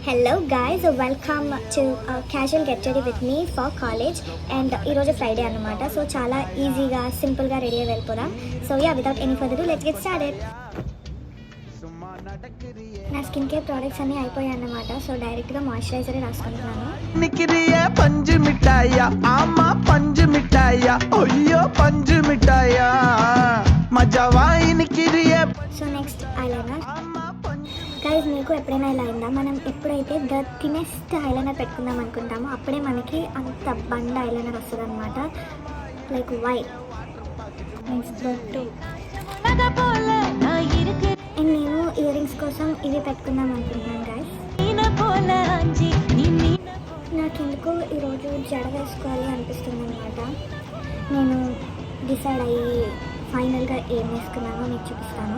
Hello guys, welcome to casual get ready with me for college and ఈరోజు Friday అన్నమాట. So చాలా ఈజీగా సింపుల్గా రెడీ అయ్యి వెళ్ళిపోదాం. So without any further do let's get started. నా స్కిన్ కేర్ ప్రోడక్ట్స్ అన్నీ అయిపోయాయి అన్నమాట. సో డైరెక్ట్గా మాయిశ్చరైజరే రాసుకుంటున్నాను. పంజు మిఠాయా ఆమా పంజు మిఠాయా అయ్యో పంజు మిఠాయా సో నెక్స్ట్ ఐలైనర్. గైజ్ మీకు ఎప్పుడైనా ఇలా అయిందా? మనం ఎప్పుడైతే ద థినెస్ట్ ఐలైనర్ పెట్టుకుందాం అనుకుంటామో అప్పుడే మనకి అంత బండ ఐలైనర్ వస్తుంది అనమాట. లైక్ వై నెక్స్ట్ అండ్ నేను ఇయర్ రింగ్స్ కోసం ఇవి పెట్టుకుందాం అనుకుంటున్నాను గైజ్. నాకెందుకు ఈరోజు జడ వేసుకోవాలి అనిపిస్తుంది అనమాట. నేను డిసైడ్ అయ్యి ఫైనల్గా ఏం వేసుకున్నానో మీకు చూపిస్తాను.